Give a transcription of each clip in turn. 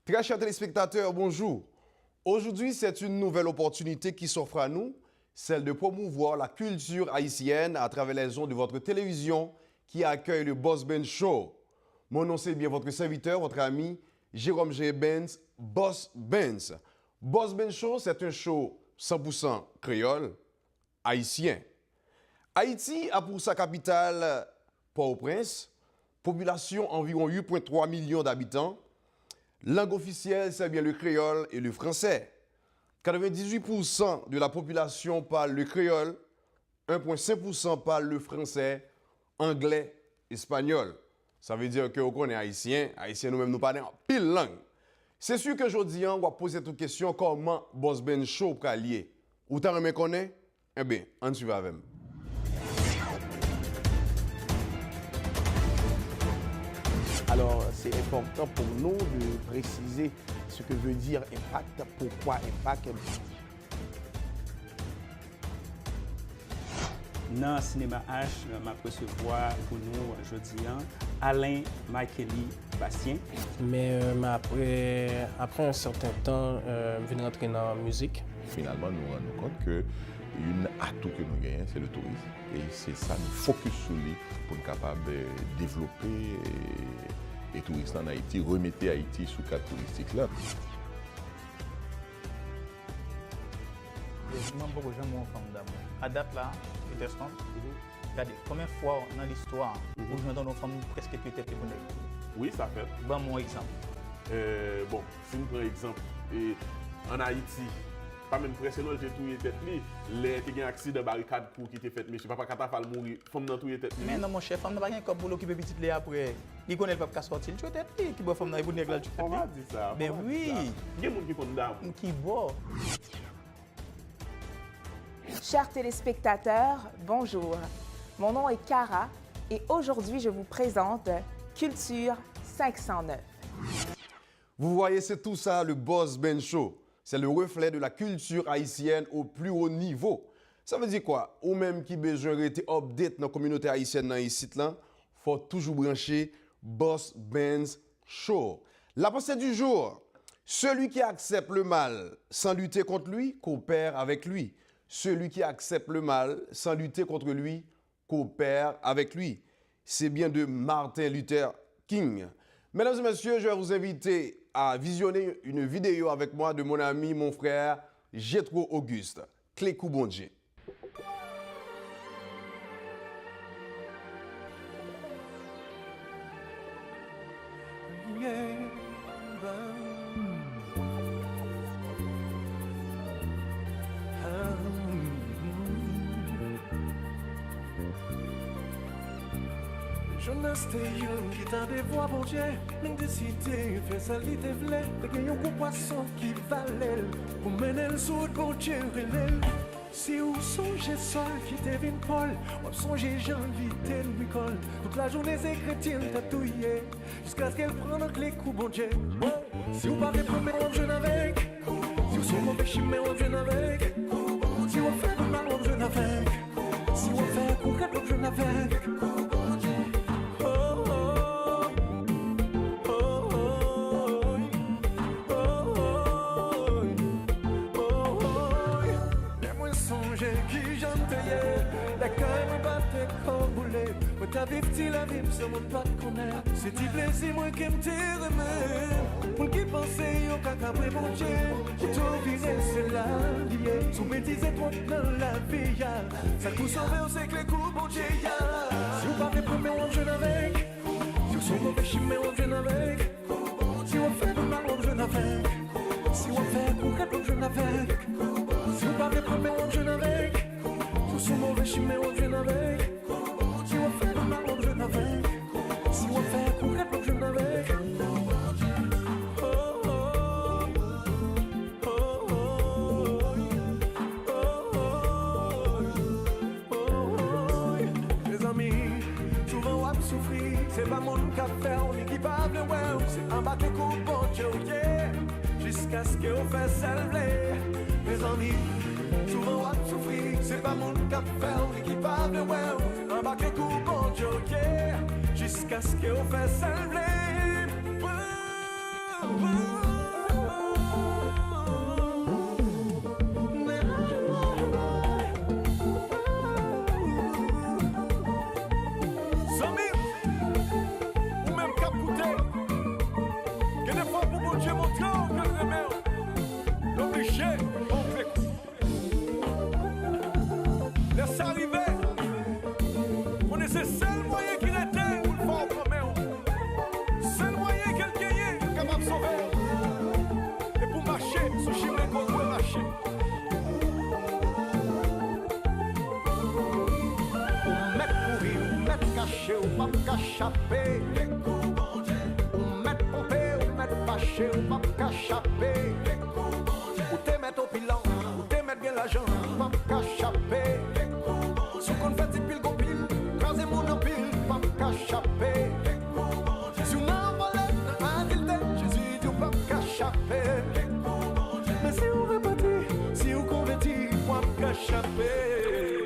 Très chers téléspectateurs, bonjour. Aujourd'hui, c'est une nouvelle opportunité qui s'offre à nous, celle de promouvoir la culture haïtienne à travers les ondes de votre télévision qui accueille le Boss Ben Show. Mon nom, c'est bien votre serviteur, votre ami Jérôme G. Benz, Boss Benz. Boss Ben Show, c'est un show 100% créole, haïtien. Haïti a pour sa capitale Port-au-Prince, population environ 8,3 millions d'habitants. Langue officielle, c'est bien le créole et le français. 98% de la population parle le créole, 1,5% parle le français, anglais, espagnol. Ça veut dire que on est haïtien, haïtien nous-mêmes nous parlons en pile langue. C'est sûr que aujourd'hui, on va poser cette question comment Boss Ben Show peut lier. Ou t'as remis connaît? Eh bien, on suit avec. Alors, c'est important pour nous de préciser ce que veut dire impact, pourquoi impact. Dans le cinéma H, je recevoir pour nous aujourd'hui Alain Makeli Bastien. Mais après un certain temps, je viens rentrer dans la musique. Finalement, nous nous rendons compte que une atout que nous gagnons, c'est le tourisme. Et c'est ça, nous focus sur lui pour être capable de développer les touristes en Haïti, remettre Haïti sous cadre touristique là. Je demande beaucoup de gens mon femme d'amour. À date là, Peterson, regardez, combien de fois dans l'histoire où je me donne aux femmes presque peut-être les bonnes. Oui, ça fait. Bon, mon exemple. Bon, si nous prenons exemple, en Haïti, pas même impressionnant, j'ai tout tête li. Les qui ont un accident de barricade pour qui était fait, mais je sais pas quand t'as mourir, femme dans tout tête li. Mais non mon chef, femme n'a pas rien comme pour l'occuper petite les après. Il connaît le peuple qui sortir, tu tête li qui boit femme dans les bonnes là tu On va dire ça. Ben oui. Il y a des gens qui font d'amour. Qui boit. Chers téléspectateurs, bonjour. Mon nom est Cara et aujourd'hui je vous présente Culture 509. Vous voyez, c'est tout ça, le Boss Ben Show. C'est le reflet de la culture haïtienne au plus haut niveau. Ça veut dire quoi? Ou même qui besoin d'être update dans la communauté haïtienne dans ici, faut toujours brancher Boss Ben Show. La pensée du jour, celui qui accepte le mal sans lutter contre lui, coopère avec lui. Celui qui accepte le mal sans lutter contre lui, coopère avec lui. C'est bien de Martin Luther King. Mesdames et messieurs, je vais vous inviter à visionner une vidéo avec moi de mon ami, mon frère, Jétro Auguste. Clécou Bondier. Jonas te yon qui t'a des voix bon Dieu, même décidé faire ça li te vle, te gagne un gros poisson qui valait pour mener le sous bon Dieu relève. Si ou songe sol qui te vin Paul, ou songe j'invite Nicole, toute la journée c'est chrétien tatouillé, jusqu'à ce qu'elle prenne un clé coup bon Dieu. Si ou pas répondre on jeune avec, si ou sont mauvais chimé on jeune avec, si ou fait du mal on jeune avec, si ou fait courir on jeune avec. Ta vie, la vie, ce monde pas te connaître. C'est du plaisir, moi qui me remet. Pour qui penser au caca, mais mon Dieu. Pour tout virer, c'est la liée. Sous bêtises trop dans la vie, ça coup sauver, on sait que les coups, bon Dieu, si vous parlez pour on jeune avec. Si vous sont mauvais chimés, on jeune avec. Si on fait du mal, on jeune avec. Si on fait courir, on jeune avec. Si vous parlez pour on jeune avec. Si vous sont mauvais chimés, on jeune avec. Si on fait le mal, on jeune avec. Si on fait courir, on jeune avec. Mes amis, souvent on souffrir. C'est pas mon café, on est capable, ouais. C'est un bac de coupe, bon Dieu, yeah. Jusqu'à ce qu'on fasse salver. Mes amis, souvent on souffrir. C'est pas mon café, on est capable, ouais. Un bac de coupe, bon Dieu, yeah. Jusqu'à ce qu'on fasse salver. marcher, on fait laisse arriver. On est le seul moyen qu'il était pour le faire quand même. Seul moyen qu'il gagne, capable de sauver. Et pour marcher, ce chimé qu'on peut marcher. On met courir, on met caché, on pas cachaper. On met pompé, on met fâché, on pas cachaper. Ou te met au bilan, ou te met bien l'argent, on pas cachaper. Sous qu'on fait pile go pile, crasez mon en pile, pas cachaper. Si on a volé, un guilté, Jésus dit pas cachaper. Mais si on veut partir, si on convertit, pas cachaper.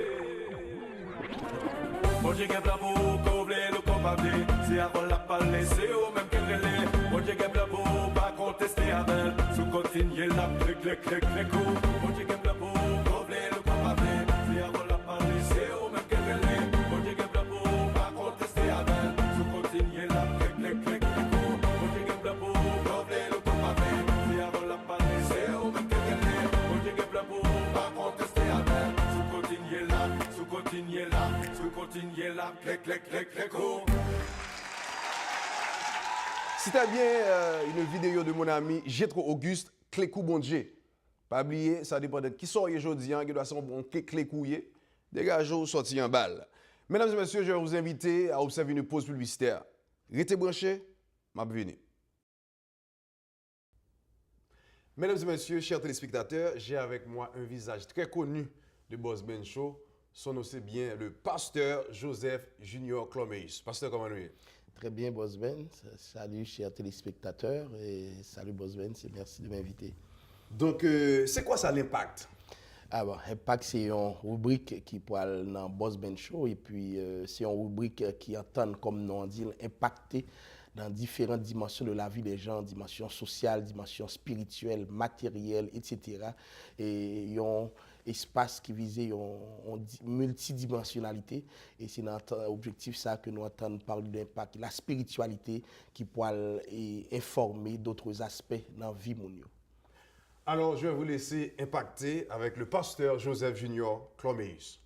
Bon Dieu qui est là pour combler le combler, si avant la parler, c'est au même qu'elle est. Bon Dieu qui est là pour pas contester avec, sous continuer la clic clic clic clic. Bon Dieu qui est là pour combler le combler, si avant la parler, c'est au même qu'elle est. Bon Dieu qui est là pour pas contester avec, sous continuer la clic clic clic clic. Bon Dieu qui est là pour combler le combler, si avant la parler, c'est au même qu'elle est. Bon Dieu qui est là pour pas contester avec, sous continuer la, sous continuer la. Continuez là, clic, clic, clic, clic, oh. C'était bien une vidéo de mon ami Jetro Auguste, Clécou Bondje. Pas oublier, ça dépend de qui sort aujourd'hui, qui doit être bon clécouiller. Dégagez, sorti en balle. Mesdames et messieurs, je vais vous inviter à observer une pause publicitaire. Restez branchés, m'a venu. Mesdames et messieurs, chers téléspectateurs, j'ai avec moi un visage très connu de Boss Ben Show. Son nom, c'est bien le pasteur Joseph Junior Clomeus. Pasteur, comment nous? Très bien, Boss Ben. Salut, chers téléspectateurs. Et salut, Boss Ben. Merci de m'inviter. Donc, c'est quoi ça l'impact? Ah bon, Impact, c'est une rubrique qui parle dans Boss Ben Show. Et puis, c'est une rubrique qui entend, comme nous on dit, impacter dans différentes dimensions de la vie des gens, dimension sociale, dimension spirituelle, matérielle, etc. Et ils ont espace qui visait une multidimensionnalité. Et c'est notre objectif ça que nous entendons parler d'impact, la spiritualité qui peut informer d'autres aspects dans la vie mondiale. Alors, je vais vous laisser impacter avec le pasteur Joseph Junior Clomeus.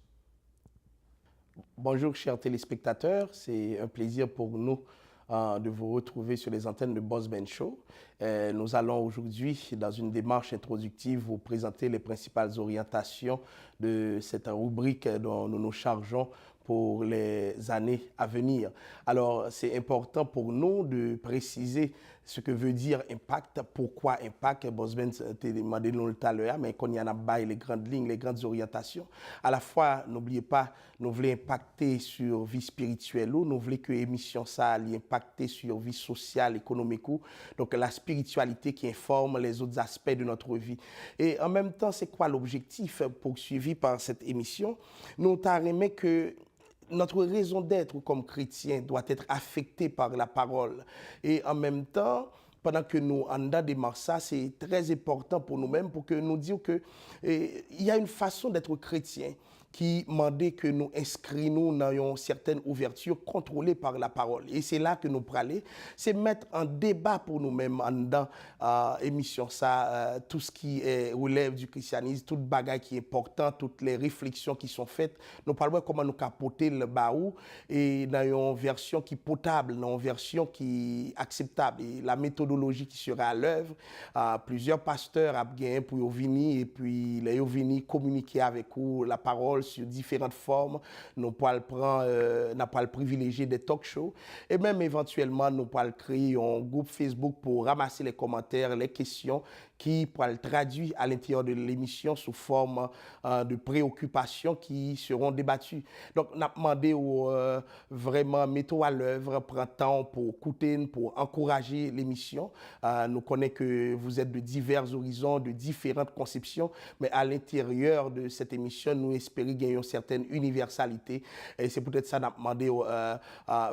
Bonjour, chers téléspectateurs. C'est un plaisir pour nous de vous retrouver sur les antennes de Boss Ben Show. Nous allons aujourd'hui, dans une démarche introductive, vous présenter les principales orientations de cette rubrique dont nous nous chargeons pour les années à venir. Alors, c'est important pour nous de préciser ce que veut dire impact, pourquoi impact. Boss Ben t'a demandé nous tout à l'heure, mais qu'on y en a baillé les grandes lignes, les grandes orientations. À la fois, n'oubliez pas, nous voulons impacter sur vie spirituelle, nous voulons que l'émission ça allait impacter sur vie sociale, économique. Donc, la spiritualité qui informe les autres aspects de notre vie. Et en même temps, c'est quoi l'objectif poursuivi par cette émission? Nous t'arrimons que notre raison d'être comme chrétien doit être affectée par la parole. Et en même temps, pendant que nous en démarrons ça, c'est très important pour nous-mêmes pour que nous disions qu'il y a une façon d'être chrétien qui demandait que nous inscrivons dans une certaine ouverture contrôlée par la parole. Et c'est là que nous parlons, c'est mettre en débat pour nous-mêmes dans l'émission ça, tout ce qui relève du christianisme, toute bagaille qui est importante, toutes les réflexions qui sont faites. Nous parlons comment nous capoter le baou et dans une version qui est potable, dans une version qui est acceptable. Et la méthodologie qui sera à l'œuvre, plusieurs pasteurs ont gagné pour venir et puis les venir communiquer avec vous la parole sur différentes formes. Nous pouvons prendre, privilégier des talk shows et même éventuellement nous pouvons créer un groupe Facebook pour ramasser les commentaires, les questions qui pourraient traduire à l'intérieur de l'émission sous forme de préoccupations qui seront débattues. Donc, on a demandé vraiment mettons à l'œuvre, prendre temps pour écouter, pour encourager l'émission. Nous connaissons que vous êtes de divers horizons, de différentes conceptions, mais à l'intérieur de cette émission, nous espérons gagner une certaine universalité. Et c'est peut-être ça qu'on a demandé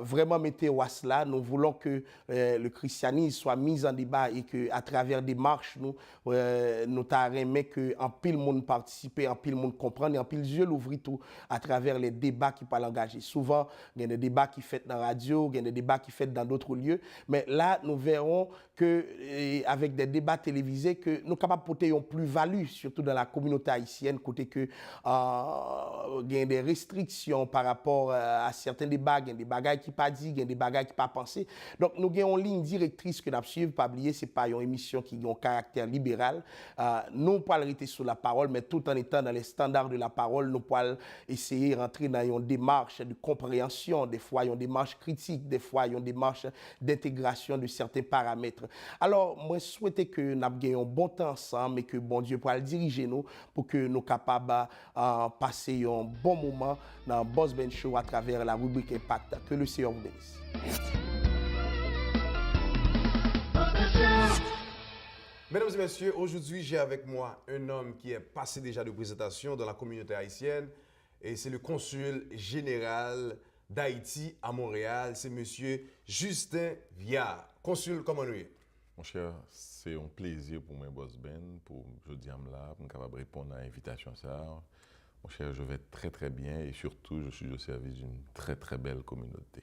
vraiment mettre au là. Nous voulons que le christianisme soit mis en débat et qu'à travers des marches, nous aimé que en pile monde participer, en pile monde comprendre et en pile yeux l'ouvrir tout à travers les débats qui parlent engagés. Souvent, il y a des débats qui sont faits dans la radio, il y a des débats qui sont faits dans d'autres lieux, mais là, nous verrons que avec des débats télévisés, que nous sommes capables de porter une plus-value, surtout dans la communauté haïtienne, côté que il y a des restrictions par rapport à certains débats, il y a des bagages qui pas dit, il y a des bagages qui pas pensé. Donc, nous avons une ligne directrice que nous suivons, pas oublier, c'est pas une émission qui a un caractère libéral. Nous pouvons rester sur la parole, mais tout en étant dans les standards de la parole, nous pouvons essayer de rentrer dans une démarche de compréhension, des fois une démarche critique, des fois une démarche d'intégration de certains paramètres. Alors, moi, je souhaitais que nous ayons un bon temps ensemble et que bon Dieu puisse diriger nous pour que nous soyons capables de passer un bon moment dans Boss Ben Show à travers la rubrique Impact. Que le Seigneur vous bénisse. Mesdames et messieurs, aujourd'hui, j'ai avec moi un homme qui est passé déjà de présentation dans la communauté haïtienne et c'est le consul général d'Haïti à Montréal, c'est monsieur Justin Viard. Consul, comment nous est? Mon cher, c'est un plaisir pour moi, Boss Ben, pour aujourd'hui là, pour capable répondre à l'invitation ça. Mon cher, je vais très très bien et surtout, je suis au service d'une très très belle communauté.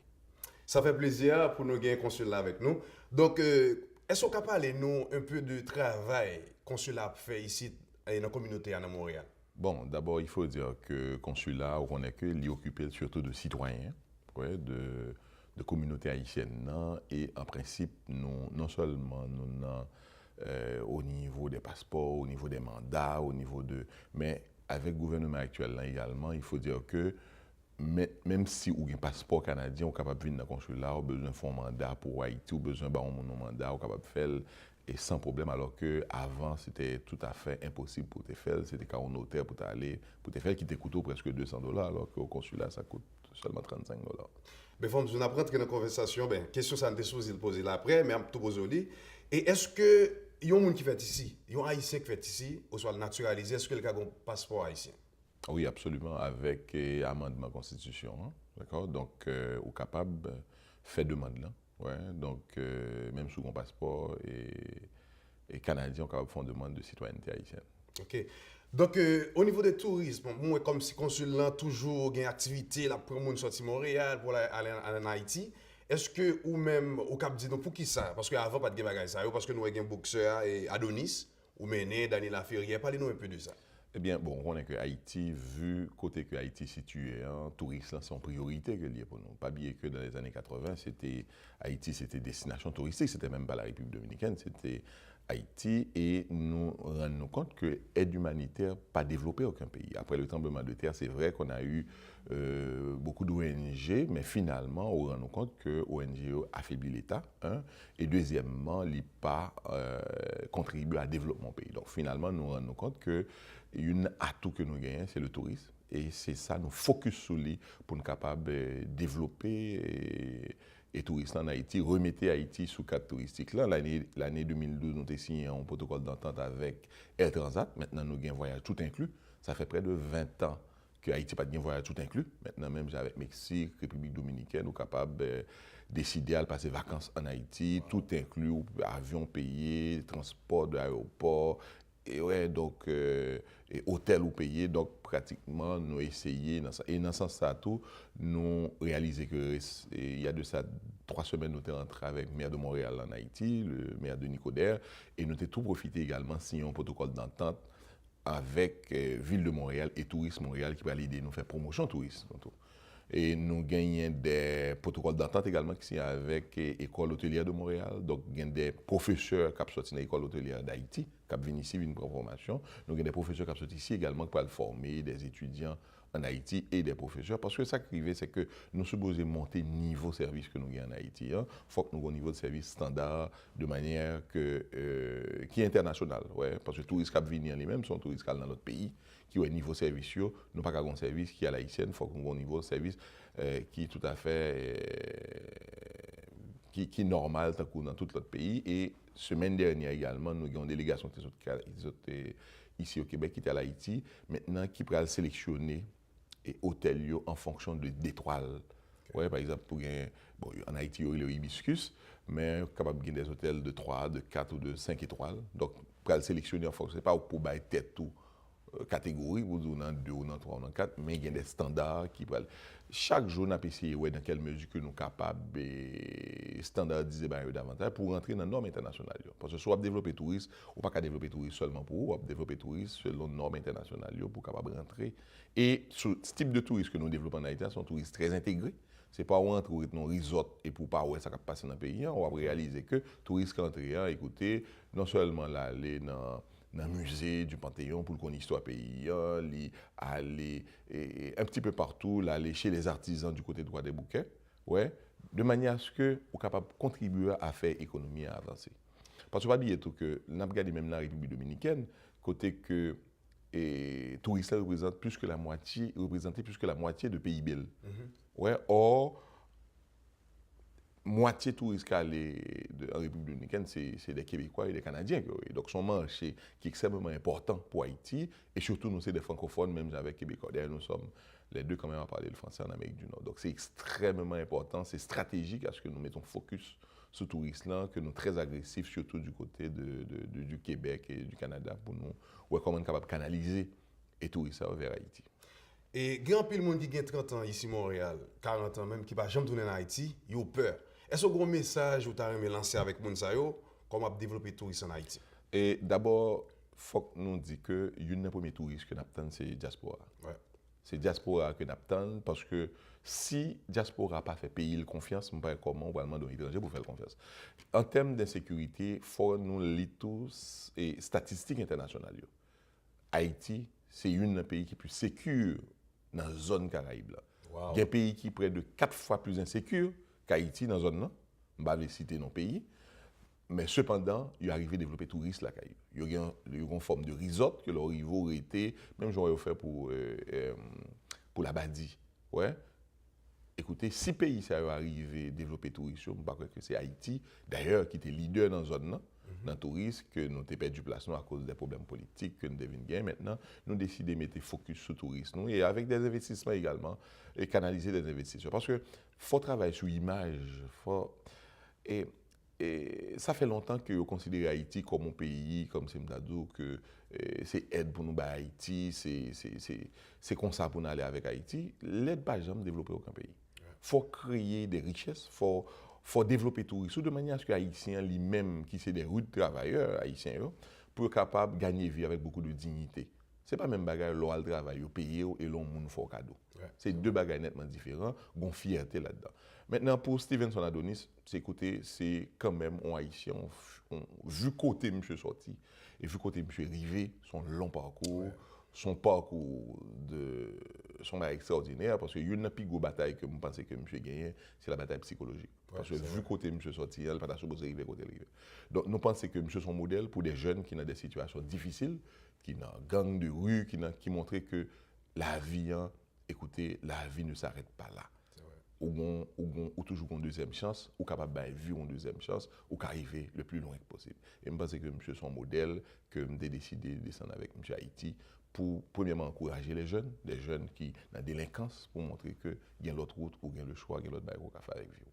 Ça fait plaisir pour nous gagner un consul là avec nous. Donc, est-ce qu'on peut parler nous un peu de travail consulat fait ici dans la communauté à Montréal? Bon, d'abord, il faut dire que consulat, on est que l'y occuper surtout de citoyens, ouais, de communauté haïtienne. Non? Et en principe, nous, non seulement nous au niveau des passeports, au niveau des mandats, au niveau de... Mais avec le gouvernement actuel là, également, il faut dire que même si vous avez un passeport canadien, vous êtes capable de venir dans le consulat, vous avez besoin de faire un mandat pour Haïti, vous avez besoin de un mandat, vous êtes capable de faire et sans problème, alors qu'avant, c'était tout à fait impossible pour te faire. C'était quand on notaire pour aller, pour te faire, qui te coûte presque $200, alors qu'au consulat, ça coûte seulement $35. Mais faut nous apprendre que dans la conversation, question ça ne te poser là après, mais tout poser. Et est-ce que il y a un monde qui fait ici, il y a un haïtien qui fait ici, ou soit naturalisé, est-ce que le gars a un passeport haïtien? Oui, absolument, avec amendement constitution, hein, d'accord? Donc, on est capable de faire demande là, ouais. Donc, même sous mon passeport et canadien, on est capable de faire une demande de citoyenneté haïtienne. Ok. Donc, au niveau du tourisme, moi, comme si consulat toujours une activité là pour monde sortir Montréal pour aller en Haïti, est-ce que ou même au Cap dit donc pour qui ça? Parce qu'avant pas de bagage ça, parce que nous avons un boxeur et Adonis ou Méné, Daniel Laferrière, parlez-nous un peu de ça. Eh bien, bon, on est que Haïti, vu côté que Haïti est situé, hein, tourisme, c'est en priorité que lié pour nous. Pas bien que dans les années 80, Haïti, c'était destination touristique, c'était même pas la République dominicaine, c'était Haïti, et nous rendons compte que l'aide humanitaire pas développé aucun pays. Après le tremblement de terre, c'est vrai qu'on a eu beaucoup d'ONG, mais finalement, on rend compte que l'ONG affaiblit l'État, hein, et deuxièmement, il n'a pas contribué à développement du pays. Donc finalement, nous rendons compte que une atout que nous gagnons, c'est le tourisme. Et c'est ça, nous focus sur lui pour nous capables de développer et tourisme en Haïti, remettre Haïti sous cadre touristique. Là, l'année 2012, nous avons signé un protocole d'entente avec Air Transat. Maintenant, nous avons un voyage tout inclus. Ça fait près de 20 ans que Haïti n'a pas de voyage tout inclus. Maintenant, même avec Mexique, République dominicaine, nous sommes capables de décider de passer vacances en Haïti, tout inclus, avion payé, transport de l'aéroport. Et ouais, donc, et hôtel ou payé, donc pratiquement, nous essayons, et dans ce sens-là, tout, nous réalisons qu'il y a de ça 3 semaines, nous sommes rentrés avec le maire de Montréal en Haïti, le maire de Nicodère, et nous avons tout profité également, signé un protocole d'entente avec Ville de Montréal et Tourisme Montréal qui va l'aider nous faire promotion tourisme. Et nous gagnons des protocoles d'entente également qui sont avec l'École hôtelière de Montréal. Donc, il y a des professeurs qui sont sortis de l'École hôtelière d'Haïti, qui viennent ici, viennent prendre formation. Nous avons des professeurs qui sont sortis ici également pour former des étudiants en Haïti et des professeurs. Parce que ça qui arrive, c'est que nous sommes supposés monter le niveau de service que nous avons en Haïti. Il faut que nous ayons un niveau de service standard de manière qui est international. Ouais, parce que les touristes qui viennent lui-même sont touristes qui sont dans notre pays, qui ont un niveau de service. Nous n'avons pas un service qui est à l'haïtienne, il faut qu'on ait un niveau de service qui est tout à fait qui est normal dans tout notre pays. Et semaine dernière également, nous avons une délégation ici au Québec qui était à l'Haïti, maintenant qui pourra sélectionner et hôtels yo en fonction d'étoiles. Ouais, par exemple, bon, en Haïti, il y a le hibiscus, mais capable de gagner des hôtels de 3, de 4 ou de 5 étoiles. Donc, pour le sélectionner en fonction, pas pour bailler tête tout catégorie, ou dans 2 ou dans 3 ou dans 4, mais il y a des standards qui peuvent. Chaque jour, on a essayé dans quelle mesure que nous sommes capables de standardiser davantage pour rentrer dans les normes internationales. Parce que soit développer le tourisme, ou pas qu'à développer le tourisme seulement pour vous, ou développer le tourisme selon les normes internationales pour capable rentrer. Et ce type de tourisme que nous développons en Haïti, c'est un tourisme très intégré. Ce n'est pas où entrer dans un resort et pour pas où ça va passer dans le pays. On va réaliser que le touriste qui entre, écoutez, non seulement là, aller dans le musée du Panthéon pour connaître l'histoire pays, aller un petit peu partout, là, aller chez les artisans du côté droit des bouquets, ouais, de manière à ce que vous capable de contribuer à faire l'économie à avancer. Parce que pas oublier tout que nous avons regardé même la République dominicaine, côté que les touristes représentent plus que la moitié, de PIB. Ouais, or, moitié touristes qui allent en République dominicaine, c'est des Québécois et des Canadiens. Donc, son marché qui est extrêmement important pour Haïti, et surtout, nous, c'est des francophones, même avec Québécois. D'ailleurs, nous sommes les deux quand même à parler le français en Amérique du Nord. Donc, c'est extrêmement important, c'est stratégique à ce que nous mettons focus sur le tourisme-là, que nous sommes très agressifs, surtout du côté du Québec et du Canada, pour nous, ou comment on est capable de canaliser les touristes vers Haïti. Et il y a un peu de monde qui a 30 ans ici à Montréal, 40 ans même, qui ne va jamais tourner en Haïti, ils ont peur. Est-ce que un message que tu as lancé avec Mounsayo, comment développer le tourisme en Haïti? Et d'abord, il faut que nous disions que le premier touriste que nous avons, c'est la diaspora. Ouais. C'est la diaspora que nous avons, parce que si la diaspora n'a pas fait payer la confiance, je ne sais pas comment on va demander aux étrangers pour faire confiance. En termes d'insécurité, il faut nous lire tous les statistiques internationales. Haïti, c'est un pays qui est plus sécure dans la zone Caraïbe. Wow. Il y a un pays qui est près de 4 fois plus insécure qu'Haïti dans la zone. Je ne vais pas citer nos pays. Mais cependant, il est arrivé à développer le tourisme là. Il y a une forme de resort que leur niveau aurait été, même j'aurais offert pour la Badi. Ouais. Écoutez, 6 pays qui sont arrivés à développer le tourisme, je ne crois pas que c'est Haïti, d'ailleurs, qui était leader dans la zone, dans le tourisme, que nous avons perdu place à cause des problèmes politiques que nous devons gagner. Maintenant, nous décidons de mettre focus sur le tourisme, et avec des investissements également, et canaliser des investissements. Parce qu'il faut travailler sur l'image. Et ça fait longtemps que vous considérez Haïti comme un pays, comme c'est Mdadou, que c'est aide pour nous à Haïti, c'est comme ça pour nous aller avec Haïti. L'aide n'a jamais développé aucun pays. Il faut créer des richesses, il faut développer le tourisme de manière à ce que les Haïtiens, lui-même, qui sont des rudes travailleurs haïtiens, pour être capables de gagner vie avec beaucoup de dignité. Ce n'est pas même bagaille, l'on a le travail, au pays et l'on a fait cadeau. Ouais. C'est deux bagailles nettement différents, une fierté là-dedans. Maintenant, pour Stevenson Adonis, c'est quand même un Haïtien, vu côté M. sorti, et vu côté M. arrivé, son long parcours, ouais. Son parcours son extraordinaire, parce qu'il y a une plus grosse bataille que je pense que M. gagné, c'est la bataille psychologique. Ouais, parce que vu côté M. sorti, il n'a pas supposé arriver côté arrivé. Donc, nous pensons que M. son modèle pour des jeunes qui ont des situations difficiles, qui ont gang de rue, qui montrent que la vie, écoutez, la vie ne s'arrête pas là. Ou toujours une deuxième chance, ou capable de vivre une deuxième chance, ou qu'arriver le plus loin que possible. Et je pense que M. son modèle, que j'ai décidé de descendre avec M. Haïti, pour premièrement encourager les jeunes qui ont la délinquance, pour montrer qu'il y a l'autre route, ou il y a le choix, il y a l'autre bail qu'on faire avec vous.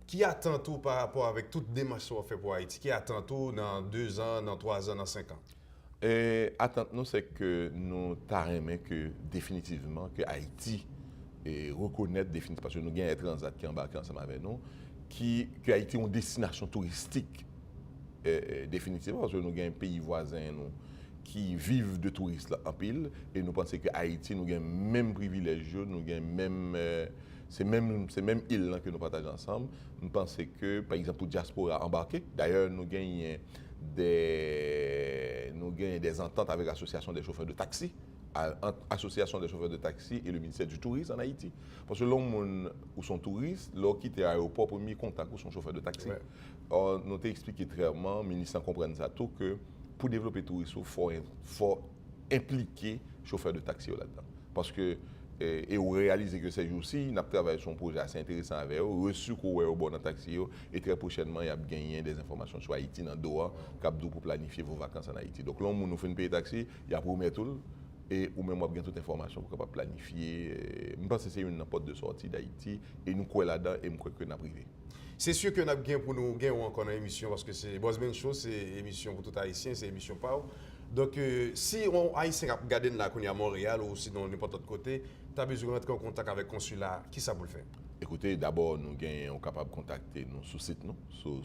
Qui attend tout par rapport avec toute démarche qu'on fait pour Haïti? Qui attend tout dans 2 ans, dans 3 ans, dans 5 ans? Attente, nous, c'est que nous t'arrêtons que définitivement que Haïti reconnaître définitivement, parce que nous avons un transat qui embarque ensemble avec nous, que Haïti est une destination touristique définitivement, parce que nous avons un pays voisin nous, qui vivent de touristes là, en pile, et nous pensons que Haïti, nous avons le même privilège, nous avons même... c'est même île là, que nous partageons ensemble. Nous pensons que, par exemple, pour diaspora embarqué, d'ailleurs, nous gagnons des ententes avec l'association des chauffeurs de taxi, l'association des chauffeurs de taxi et le ministère du tourisme en Haïti. Parce que l'homme où sont touristes, leur quitte l'aéroport pour mieux contact avec son chauffeur de taxi. Ouais. Or, nous avons expliqué très clairement, le ministre comprend ça tout, que pour développer le tourisme, il faut impliquer les chauffeurs de taxi là-dedans. Parce que et on réalise que ces jours-ci, nous avons travaillé sur un projet assez intéressant avec eux, reçu qu'on est au bord dans le taxi, et très prochainement, il y a gagné des informations sur Haïti dans Doha, pour planifier vos vacances en Haïti. Donc là, nous fait une paye taxi, il y a promis tout, et ou même avoir toute information pour capable planifier. Je pense que c'est une porte de sortie d'Haïti et nous croyons là-dedans et nous croyons que nous avons privé. C'est sûr que nous avons gagné pour nous gagner encore une émission parce que c'est Bossben Show, c'est émission pour tout Haïtien, c'est émission pas. Donc si on Haïtien a regardé là qu'on est à Montréal ou sinon n'importe quel côté, tu as besoin de rentrer en contact avec le consulat, qui ça vous le fait? Écoutez, d'abord, nous sommes capables de contacter nous sur le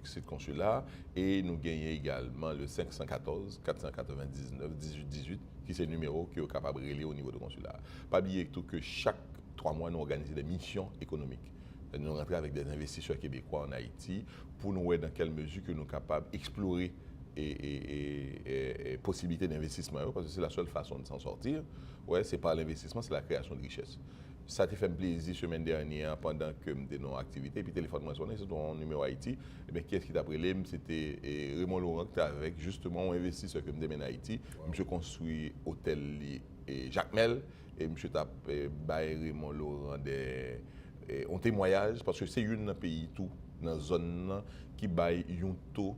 site consulat et nous gagnons également le 514 499 1818 qui est le numéro qui est capable de relayer au niveau du consulat. Pas oublier que chaque 3 mois, nous organisons des missions économiques. Nous rentrons avec des investisseurs québécois en Haïti pour nous voir dans quelle mesure que nous sommes capables d'explorer et possibilités d'investissement parce que c'est la seule façon de s'en sortir. Ouais, c'est par l'investissement, c'est la création de richesse. Ça te fait plaisir semaine dernière pendant que nous nos activités. Puis téléphone moi sonné, c'est ton numéro Haïti. Mais qui est-ce qui t'a appelé? C'était Raymond Laurent qui était avec justement un investisseur que me en Haïti. Monsieur construit hôtel et Jacques Mel et monsieur t'a baillé Raymond Laurent un témoignage parce que c'est un pays tout dans la zone qui baille un taux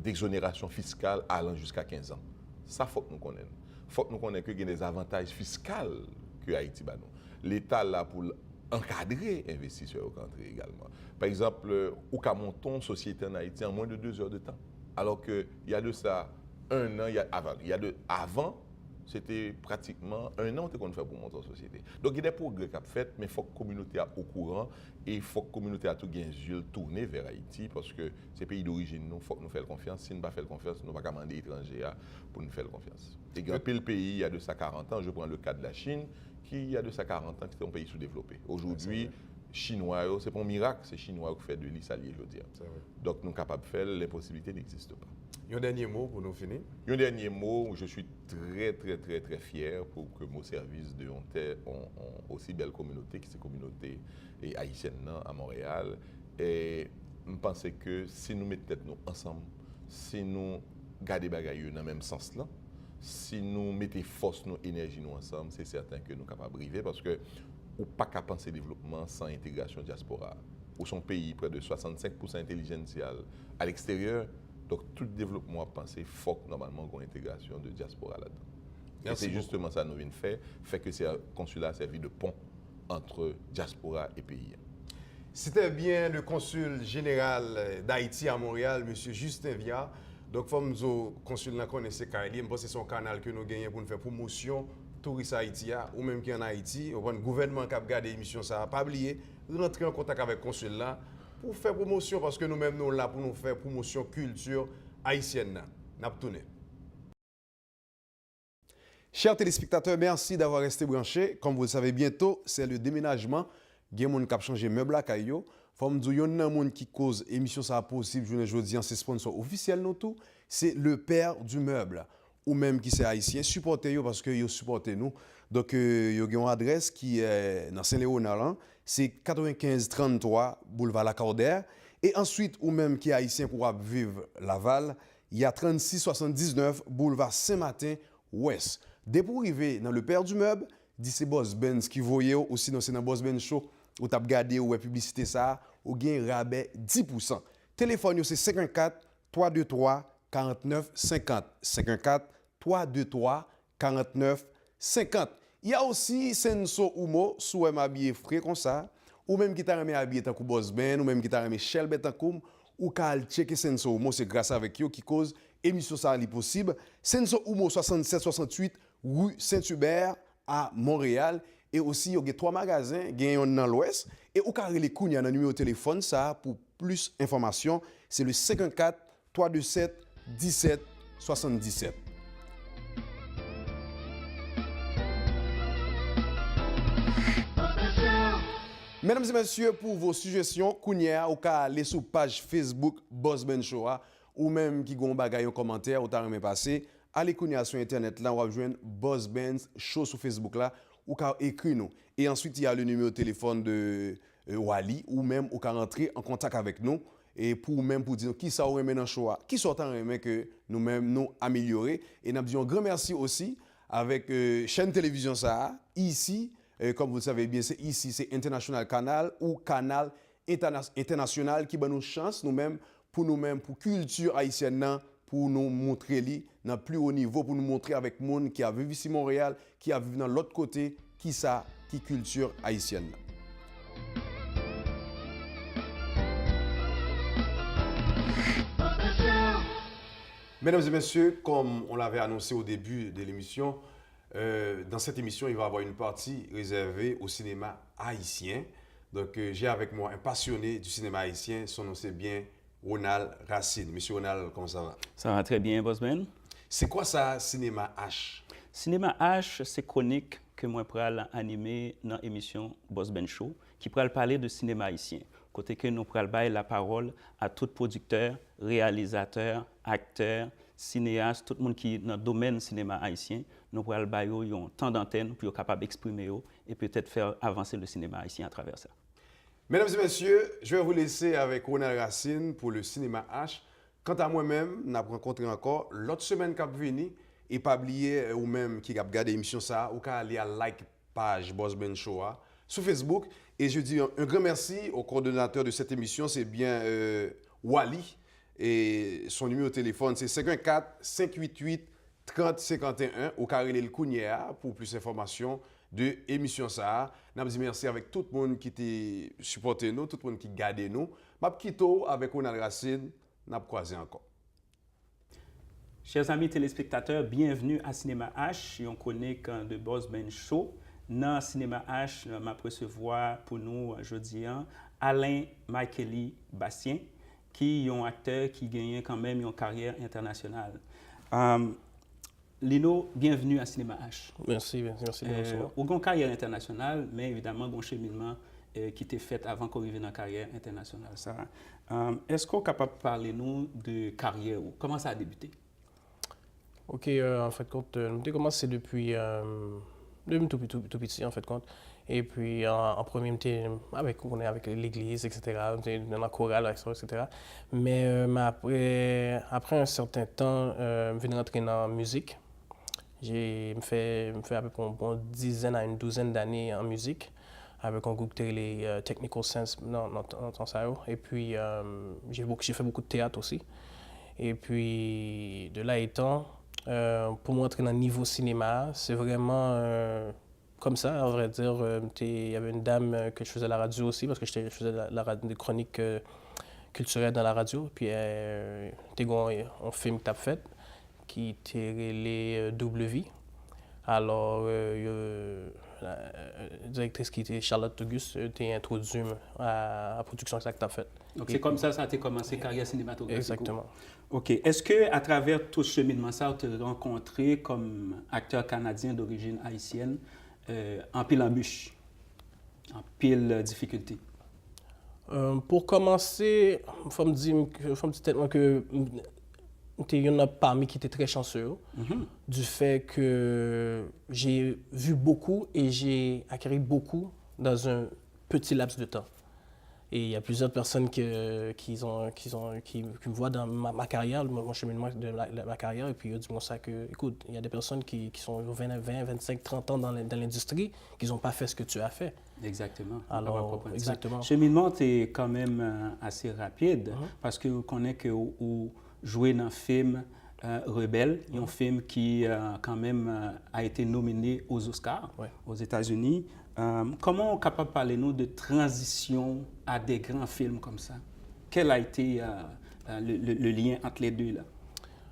d'exonération fiscale allant jusqu'à 15 ans. Ça faut que nous connaissions. Faut que nous connaissions qu'il y a des avantages fiscaux que Haïti ba nous. L'État là pour encadrer les investisseurs au country également. Par exemple, au cas monton société en Haïti en moins de 2 heures de temps. Alors qu'il y a de ça 1 an, avant, c'était pratiquement 1 an qu'on fait pour monter en société. Donc il y a des progrès qu'on fait, mais il faut que la communauté soit au courant et il faut que la communauté ait tout les yeux tournés vers Haïti parce que c'est pays d'origine, il faut que nous fassions confiance. Si nous ne faisons pas confiance, nous ne pouvons pas demander étrangers pour nous faire confiance. Et grand le pays, il y a de ça 40 ans, je prends le cas de la Chine, qui il y a de ça 40 ans, qui était un pays sous-développé. Aujourd'hui, Chinois, ce n'est pas un miracle, c'est Chinois qui fait de l'île salier, je veux dire. Donc nous sommes capables de faire, les possibilités n'existent pas. Un dernier mot pour nous finir. Un dernier mot, je suis très fier pour que mon service de Honte ont aussi belle communauté qui c'est communauté haïtienne à Montréal. Et je pense que si nous mettons nous ensemble, si nous gardons les bagailles dans le même sens là, si nous mettons force, nos énergie nous ensemble, c'est certain que nous sommes capables de arriver parce que nous ne pouvons pas penser développement sans intégration diaspora. Ou son pays, près de 65% intelligentiel à l'extérieur. Donc, tout développement à penser, il faut que normalement une intégration de diaspora là-dedans. Et c'est justement ça que nous venons faire, fait que c'est un consulat servi de pont entre diaspora et pays. C'était bien le consul général d'Haïti à Montréal, M. Justin Viard. Donc, comme nous consul connaissons Kaili, je pense que c'est son canal que nous gagnons pour nous faire promotion touristes Haïti ou même qui en Haïti. Le gouvernement qui a regardé l'émission, ça n'a pas oublié. Nous rentrons en contact avec le consul là pour faire promotion parce que nous-mêmes nous là pour nous faire promotion culture haïtienne. Nous tourné. Chers téléspectateurs, merci d'avoir resté branchés. Comme vous le savez, bientôt, c'est le déménagement. Il y a des gens qui ont changé meuble à Kayo. Comme il y a des gens qui causent l'émission ça possible, je ne dis c'est sponsor officiel nous tout, c'est le père du meuble ou même qui c'est haïtien, supportez-vous parce que vous supportez nous. Donc il y a une adresse qui est dans Saint-Léonard, c'est 9533 boulevard Lacordaire et ensuite ou même qui est haïtien pour vivre Laval, il y a 3679 boulevard Saint-Martin Ouest. Dès pour arriver dans le père du meuble, dit c'est Bossben qui voyait ou sinon c'est dans Bossben Show ou t'as regardé ou publicité ça, ou gain rabais 10%. Téléphone c'est 54 323 49 50 54 323 49 50. Il y a aussi Senso Oumo, sous un habillé frais comme ça, ou même qui t'a remis habillé tant que Bossben, ou même qui t'a remis Shelbet tant comme, ou qu'à checker Senso Oumo, c'est grâce avec eux qui cause émission ça li possible. Senso Oumo 67 68 rue Saint-Hubert à Montréal. Et aussi, il y a 3 magasins, il y a un dans l'Ouest. Et au carré les Kounia, dans le numéro de téléphone, ça, pour plus d'informations, c'est le 54 327 17 77. Mesdames et messieurs, pour vos suggestions, Kounia, ou qu'à aller sur page Facebook Bossben Show, ou même qui gon bagay en commentaire, ou t'as passé, allez Kounia sur Internet, là, on va joindre Bossben Show sur Facebook, là, ou qu'à écrire nous. Et ensuite, il y a le numéro de téléphone de Wally, ou même ou qu'à rentrer en contact avec nous, et pour même pour dire qui ça aurait dans le choix, qui sont en remet que nous-mêmes nous améliorer. Et nous disons un grand merci aussi avec chaîne télévision ça, ici, comme vous le savez bien, c'est ici, c'est International Canal ou Canal International qui donne nous chance nous-mêmes, pour culture haïtienne pour nous montrer lui dans plus haut niveau, pour nous montrer avec monde qui a vécu ici Montréal, qui a vécu dans l'autre côté, qui ça, qui culture haïtienne. Mesdames et messieurs, comme on l'avait annoncé au début de l'émission, dans cette émission, il va y avoir une partie réservée au cinéma haïtien. Donc, j'ai avec moi un passionné du cinéma haïtien. Son nom, c'est bien Ronald Racine. Monsieur Ronald, comment ça va? Ça va très bien, Boss Ben. C'est quoi ça, Cinéma H? Cinéma H, c'est chronique que moi pral animer dans l'émission Boss Ben Show, qui pral parler de cinéma haïtien. Côté que nous pral bailler la parole à tout producteur, réalisateur, acteur, cinéaste, tout le monde qui est dans le domaine cinéma haïtien, nous pral bailler un temps d'antenne pour être capable d'exprimer et peut-être faire avancer le cinéma haïtien à travers ça. Mesdames et messieurs, je vais vous laisser avec Ronald Racine pour le cinéma H. Quant à moi-même, nous avons rencontré encore l'autre semaine qui est venue et pas oublier ou même qui a regardé l'émission ça ou qu'à aller à like page Boss Ben Show sur Facebook. Et je dis un grand merci au coordonnateur de cette émission, c'est bien Wally. Et son numéro de téléphone, c'est 514-588-3051 au carré le Kounia pour plus d'informations de l'émission ça. Nous dis merci avec tout le monde qui t'a supporté nous, tout le monde qui gardé nous. Je quitte avec Ronald Racine, nous croisé encore. Chers amis téléspectateurs, bienvenue à Cinéma H. Et on connaît quand de Boss Ben Show. Dans Cinéma H, je recevoir pour nous aujourd'hui Alain Michaeli Bastien, qui est un acteur qui gagne quand même une carrière internationale. Lino, bienvenue à Cinéma H. Merci de me recevoir. Ou une carrière internationale, mais évidemment, un cheminement qui était fait avant qu'on arrive dans la carrière internationale. Est-ce qu'on est capable de parler nous de carrière? Comment ça a débuté? OK, en fait, quand j'ai commencé depuis tout petit, en fait, compte. Et puis, en premier, on est avec l'église, etc., dans la chorale, etc. Mais après un certain temps, je viens rentrer dans la musique. J'ai fait à peu près une dizaine à une douzaine d'années en musique, avec un groupe télé Technical Sense dans ça. Et puis, j'ai fait beaucoup de théâtre aussi. Et puis, de là étant, pour moi entrer dans le niveau cinéma, c'est vraiment comme ça, à vrai dire. Il y avait une dame que je faisais à la radio aussi, parce que je faisais des chroniques culturelles dans la radio. Puis, il y a un film que tu as fait, qui était les Double Vie. Alors, la directrice qui était Charlotte Auguste t'a introduit à la production que tu as faite. Donc, c'est comme ça que tu as commencé carrière cinématographique? Exactement. OK. Est-ce qu'à travers tout ce cheminement, tu as rencontré comme acteur canadien d'origine haïtienne en pile embûche, en pile difficulté? Pour commencer, il faut me dire tellement que il y en a parmi qui étaient très chanceux du fait que j'ai vu beaucoup et j'ai acquis beaucoup dans un petit laps de temps. Et il y a plusieurs personnes qui me voient dans ma carrière, mon cheminement de ma carrière, et puis ils disent moi ça que, écoute, il y a des personnes qui sont 20, 25, 30 ans dans l'industrie, qui n'ont pas fait ce que tu as fait. Exactement. Alors, exactement. Le cheminement est quand même assez rapide, parce que vous connaissez que vous jouez dans un film Rebelle, un film qui quand même a été nominé aux Oscars aux États-Unis. Comment on est capable de parler nous de transition à des grands films comme ça? Quel a été le lien entre les deux là?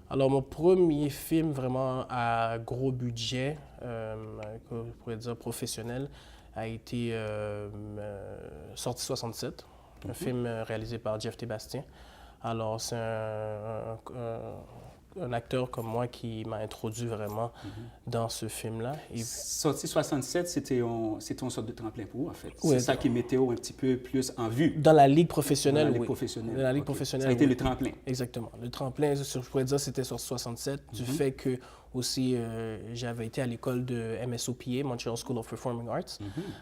Alors, mon premier film vraiment à gros budget, on pourrait dire professionnel, a été Sortie 67, un film réalisé par Jeff T. Bastien. Alors, c'est un acteur comme moi qui m'a introduit vraiment dans ce film-là. Sortie 67, c'était une sorte de tremplin pour vous, en fait. C'est ça qui mettait un petit peu plus en vue. Dans la ligue professionnelle, dans la ligue professionnelle. Dans la ligue professionnelle, ça a été le tremplin. Exactement. Le tremplin, je pourrais dire, c'était sur 67, du fait que aussi, j'avais été à l'école de MSOPA, Montreal School of Performing Arts,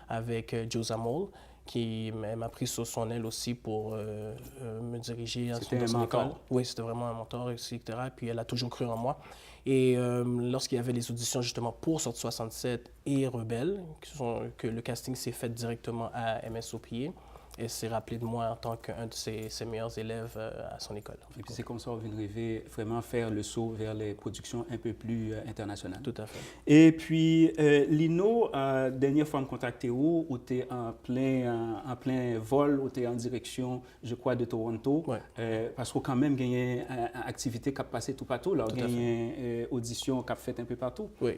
avec Joe Zamol, qui m'a pris sur son aile aussi pour me diriger dans son école. Oui, c'était vraiment un mentor, etc. Puis elle a toujours cru en moi. Et lorsqu'il y avait les auditions justement pour Sortie 67 et Rebelle, que le casting s'est fait directement à MSOPA, et s'est rappelé de moi en tant qu'un de ses meilleurs élèves à son école. Et puis c'est comme ça qu'on vient rêver vraiment faire le saut vers les productions un peu plus internationales. Tout à fait. Et puis, Lino, dernière fois, me contacté où tu es en plein vol, où tu es en direction, je crois, de Toronto. Ouais. Parce qu'on quand même gagné une activité qui a passé tout partout. Là, on a gagné audition qui a fait un peu partout. Oui.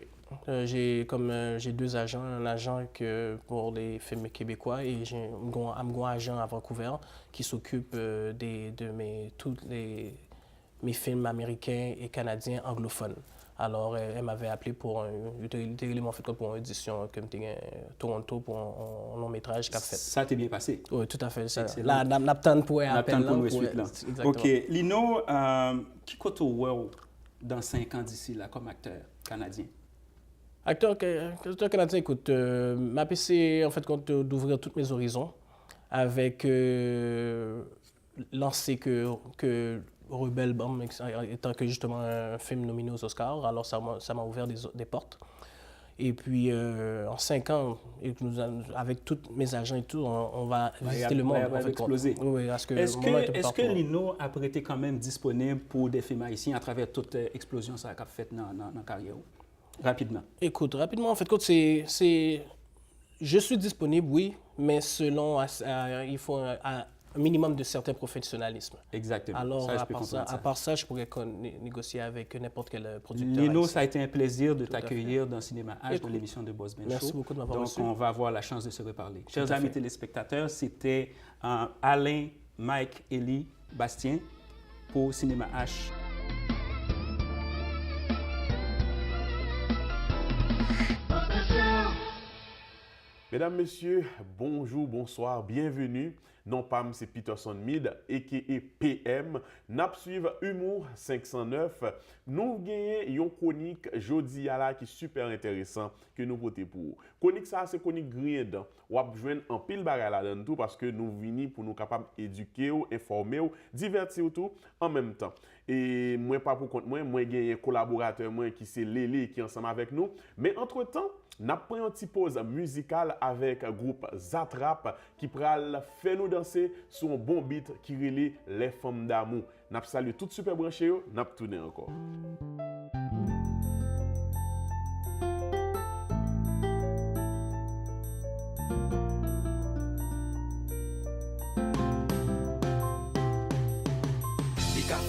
J'ai 2 agents, un agent pour les films québécois et j'ai un agent à Vancouver qui s'occupe tous mes films américains et canadiens anglophones. Alors, elle m'avait appelé pour une audition comme Toronto pour un long métrage qu'a fait. Ça t'est bien passé? Oui, tout à fait. Là, n'aptan pour appel là. Exactement. OK. Lino, qui compte au world dans 5 ans d'ici là comme acteur canadien? Acteur canadien, écoute, ma PC, en fait, compte d'ouvrir tous mes horizons avec lancer que Rebelle Bomb, étant que justement un film nominé aux Oscars, alors ça m'a ouvert des portes. Et puis, en 5 ans, avec tous mes agents et tout, on va visiter le monde. On va exploser. Oui, parce que est-ce que Lino a été quand même disponible pour des films haïtiens à travers toute explosion ça a fait dans la carrière? Rapidement. Écoute, rapidement, en fait, je suis disponible, oui, mais selon, il faut un minimum de certain professionnalisme. Exactement. Alors, à part ça, je pourrais négocier avec n'importe quel producteur. Lino, ça a été un plaisir de t'accueillir dans Cinéma H, dans l'émission de Boss Ben Show. Merci beaucoup de m'avoir reçu. Donc, on va avoir la chance de se reparler. Chers amis téléspectateurs, c'était Alain, Mike, Élie, Bastien pour Cinéma H. Mesdames, Messieurs, bonjour, bonsoir, bienvenue. Non pas c'est Peterson Mid, a.k.a. PM. Nap suivre Humour 509. Nous gagnons une chronique jeudi à la qui est super intéressant que nous votons pour. Chronique ça, c'est chronique grien dedans. On va joindre en pile bagarre là-dedans tout parce que nous venons pour nous capables d'éduquer, informer, divertir tout en même temps. Et moi, pas pour compte moi j'ai un collaborateur moi qui c'est Lélé qui est ensemble avec nous. Mais entre-temps, n'a pris une petite pause musicale avec un groupe Zatrap qui pral fait nous danser sur un bon beat qui relie les femmes d'amour. N'a salué tout super branché, n'a tourné encore.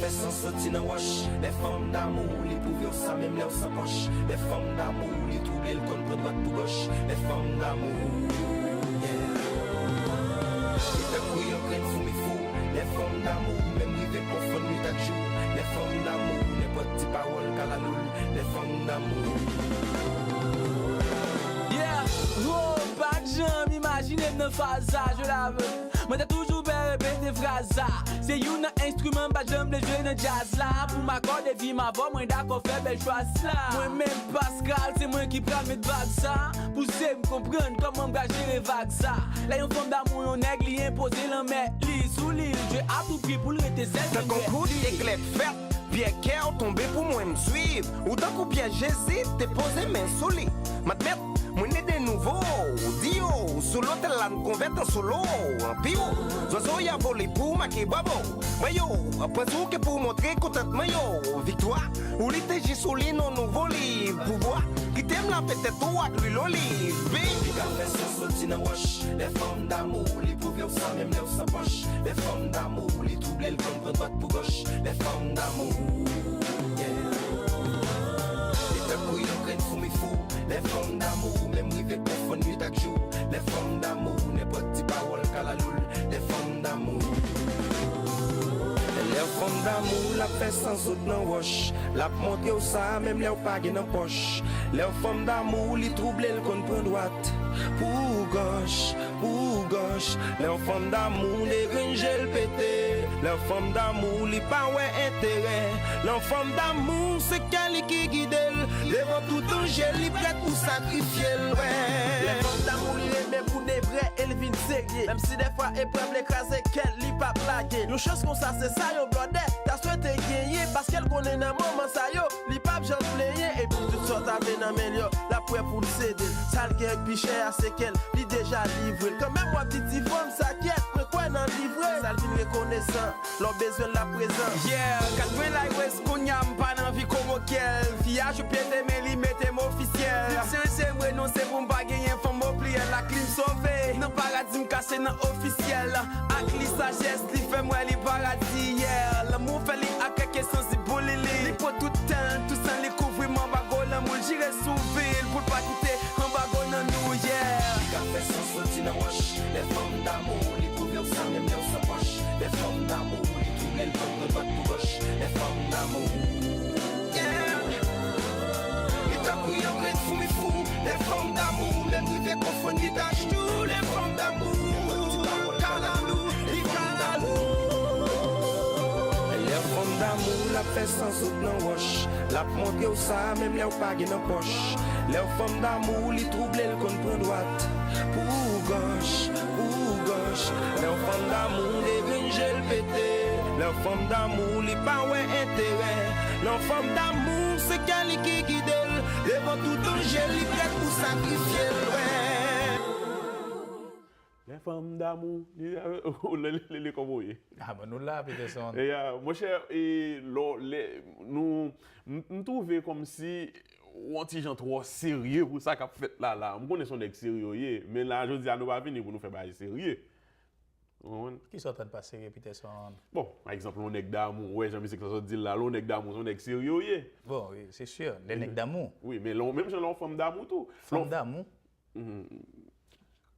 Sans sortir dans wash, les femmes d'amour, les pouvions ça même là sans poche. Les femmes d'amour, les troubles le contre droite pour gauche. Les femmes d'amour, les tapouilles en graine fou, les femmes d'amour, même rivé pour fond nuit chaque jour. Les femmes d'amour, les petites paroles qu'à la loule. Les femmes d'amour. Yeah, oh, pas de jambes, imaginez une phase, je la veux. Moi t'as toujours bien répété des phrases. C'est un instrument, pas j'aime le jeu de jazz là. Pour m'accorder vie ma voix, moi d'accord faire belle choix là. Moi même Pascal, c'est moi qui prends mes vagues ça. Poussez me comprendre comment gérer vagues ça. Là yon femme d'amour, on nègre, li imposé l'emmètre. Li sous l'île, j'ai à tout prix pour le rester celle de concours d'éclairs fait, bien qu'elle tombé pour moi me suivre. Ou tant qu'on bien j'hésite, t'es posé main solide. M'admettre, moi n'est de nouveau. Dio, sous l'hôtel là, nous convertons en solo. En pio, oiseau y a volé pour maquer babo. Mayo, après tout que pour montrer contentement yo. Victoire, ou l'été sous l'île, non nouveau livre. Pouvoir, qui t'aime la peut-être ou à lui l'olive. Les cafés sont sortis dans wash. Les femmes d'amour, les pouvions ça même là sans poche. Les femmes d'amour, les troubles le contre droite pour gauche. Les femmes d'amour, les tapouilles en graine fou. Les femmes d'amour, même rivé pour fond nuit chaque jour. Les femmes d'amour, n'est pas de paroles qu'à la loule. Les femmes d'amour. Les femmes d'amour, la fait sans autre dans wash. La montre au ça, même les pagés dans poche. Les femmes d'amour, les troubles le contre droite. Pour gauche, pour gauche. Les femmes d'amour, les ringels pété. Les femmes d'amour, les pas ouais intérêt. Les femmes d'amour, c'est qu'elle qui guide. Devant tout danger, les prête pour sacrifier le vrai. Les femmes d'amour, les mêmes pour des vrais, elles viennent sérieux. Même si des fois, elles peuvent l'écraser, qu'elle n'y pas plaquer. Une chose comme ça, c'est ça, yo, blodé. T'as souhaité gagner parce qu'elle connaît un moment, ça, yo. Li pape, j'en plaigné. Et puis, tout sortes avec un meilleur. La preuve pour le céder. Ça, le guerre, puis cher, c'est qu'elle, li déjà livré. Quand même, moi, petite femme, ça quitte. reconnaissant, leur besoin la présent. Yeah, 80 like West Kounia, m'pas nan vi comme auquel. Fia, je piète mes li mettez m'officiel. C'est vrai, non, c'est pour m'pas gagner, femme m'oublier. La clim sauvée, non paradis m'cassé nan officiel. Ak li sagesse, li fait moi li paradis, yeah. L'amour fait li ak quelque sens si pour li. Li pour tout temps, tout sans li couvrir mon bago, l'amour j'irai sous ville pour pas quitter un bago nan nous, yeah. Li ka fait sans sorti nan wash, les femmes d'amour, li couvrir sans même leur sa poche. Les femmes d'amour, li tourner le temps de droite pour gauche. Les femmes d'amour, yeah. Li ta couille en grade fou mi fou. Les femmes d'amour, même li fait confondre li tâche tout. Les femmes d'amour, canalou, li canalou. Les femmes d'amour, la fait sans autre nan wash. La montre ou ça, même les ou pas dans poche. Les femmes d'amour, li trouble le compte pour droite. Pour gauche, pour gauche. Les femmes d'amour, les gringels pété. Les femmes d'amour, les pas ouais intérêt. Les femmes d'amour, c'est qu'elle qui guide. Les vents tout danger, les prêts pour sacrifier, ouais. Les femmes d'amour, les convoyés. Ah, ben nous là, Peterson. Et mon cher, nous trouvons comme si on petit gens trop sérieux pour ça qu'a fait là. On connaît son ex sérieux, mais là, je dis à nous pas venir pour nous faire bailler sérieux. Qui sont en train de passer, Peterson? Bon, par exemple, on nèg d'amour. Ouais, j'aime ce que ça dit là, on nèg d'amour, on ex sérieux. Bon, oui, c'est sûr, les nègres d'amour. Oui, mais même si on femme d'amour tout. Femme d'amour?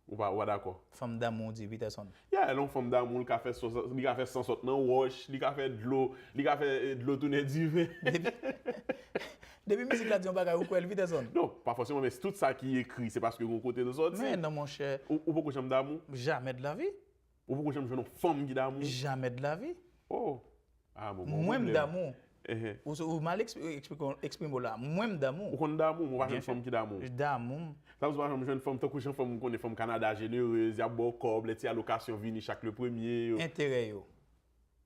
Ou pas d'accord. Femme d'amour, dit Peterson. Yeah, l'on femme d'amour, il a fait 100 sortes dans wash, il a fait de l'eau, tourner du vin. Depuis musique là, dit on bagarre ou quoi, Peterson? Non, pas forcément, mais tout ça qui est écrit, c'est parce que mon côté de sortir. Mais non, mon cher. Ou pourquoi j'aime d'amour? Jamais de la vie. Ou pourquoi j'aime une femme qui d'amour? Jamais de la vie. Oh. Ah, bon. Moi-même d'amour. Ou mal exprime là. Moi-même d'amour. Ou qu'on d'amour, moi, une femme qui d'amour. D'amour. Ça veut dire que une femme, tant que une femme, qu'on est femme Canada généreuse, il y a beau cob, les allocations viennent chaque le premier. Intérêt.